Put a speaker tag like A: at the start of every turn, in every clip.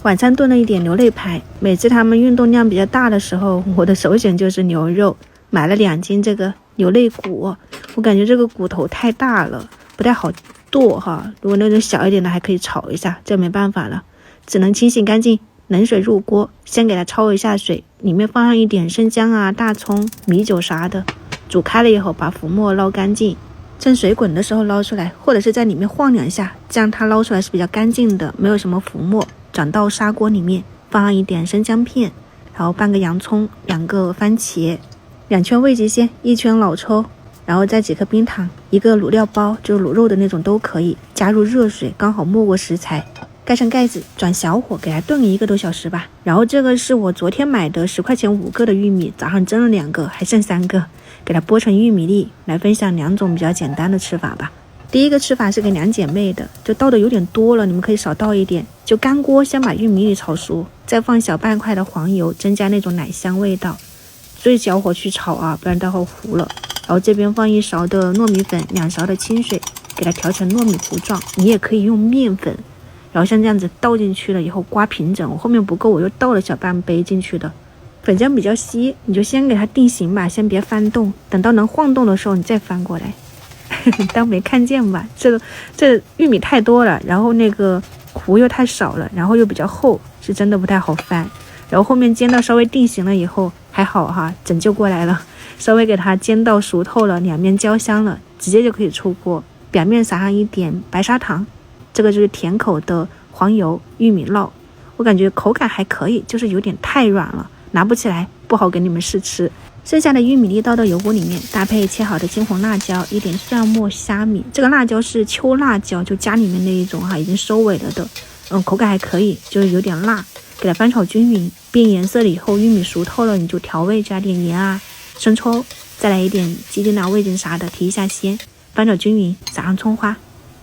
A: 晚餐炖了一点牛肋排，每次他们运动量比较大的时候，我的首选就是牛肉。买了2斤这个牛肋骨，我感觉这个骨头太大了，不太好剁哈。如果那种小一点的还可以炒一下，这没办法了，只能清洗干净，冷水入锅，先给它焯一下水，里面放上一点生姜啊、大葱、米酒啥的，煮开了以后把浮沫捞干净，趁水滚的时候捞出来，或者是在里面晃2下，这样它捞出来是比较干净的，没有什么浮沫。转到砂锅里面，放上一点生姜片，然后半个洋葱，2个番茄，2圈味极鲜，1圈老抽，然后再几颗冰糖，1个卤料包，就是卤肉的那种都可以，加入热水，刚好没过食材，盖上盖子，转小火给它炖1个多小时吧。然后这个是我昨天买的10块钱5个的玉米，早上蒸了2个，还剩3个，给它剥成玉米粒，来分享2种比较简单的吃法吧。第一个吃法是给2姐妹的，就倒的有点多了，你们可以少倒一点。就干锅先把玉米粒炒熟，再放小半块的黄油，增加那种奶香味道。最小火去炒啊，不然待会糊了。然后这边放1勺的糯米粉，2勺的清水，给它调成糯米糊状。你也可以用面粉，然后像这样子倒进去了以后刮平整。我后面不够，我又倒了小半杯进去的。粉浆比较稀，你就先给它定型吧，先别翻动，等到能晃动的时候你再翻过来。当没看见吧，这玉米太多了，然后那个糊又太少了，然后又比较厚，是真的不太好翻。然后后面煎到稍微定型了以后还好哈，拯救过来了，稍微给它煎到熟透了，2面焦香了，直接就可以出锅。表面撒上一点白砂糖，这个就是甜口的黄油玉米烙，我感觉口感还可以，就是有点太软了，拿不起来，不好给你们试吃。剩下的玉米粒倒到油锅里面，搭配切好的青红辣椒，一点蒜末虾米。这个辣椒是秋辣椒，就家里面那一种哈，已经收尾了的。口感还可以，就是有点辣。给它翻炒均匀，变颜色了以后，玉米熟透了，你就调味，加点盐啊、生抽，再来一点鸡精啊、味精啥的，提一下鲜。翻炒均匀，撒上葱花，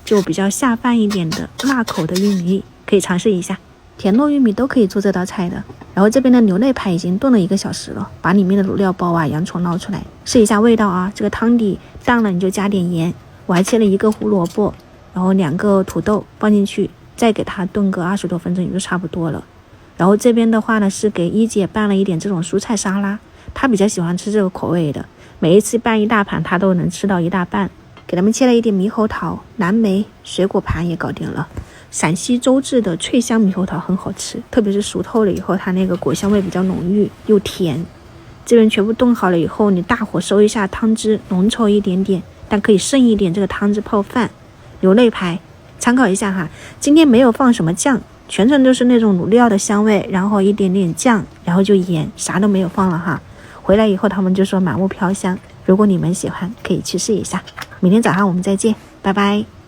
A: 就比较下饭一点的辣口的玉米粒，可以尝试一下。甜糯玉米都可以做这道菜的。然后这边的牛肋排已经炖了1个小时了，把里面的卤料包啊、洋葱捞出来，试一下味道啊。这个汤底淡了你就加点盐。我还切了1个胡萝卜，然后2个土豆放进去，再给它炖个20多分钟也就差不多了。然后这边的话呢，是给一姐拌了一点这种蔬菜沙拉，她比较喜欢吃这个口味的，每一次拌1大盘她都能吃到1大半。给他们切了一点猕猴桃、蓝莓，水果盘也搞定了。陕西周至的脆香猕猴桃很好吃，特别是熟透了以后，它那个果香味比较浓郁又甜。这边全部炖好了以后，你大火收一下汤汁，浓稠一点点，但可以剩一点这个汤汁泡饭。牛肋排参考一下哈，今天没有放什么酱，全程都是那种卤料的香味，然后一点点酱，然后就盐，啥都没有放了哈。回来以后他们就说满屋飘香，如果你们喜欢可以去试一下。明天早上我们再见，拜拜。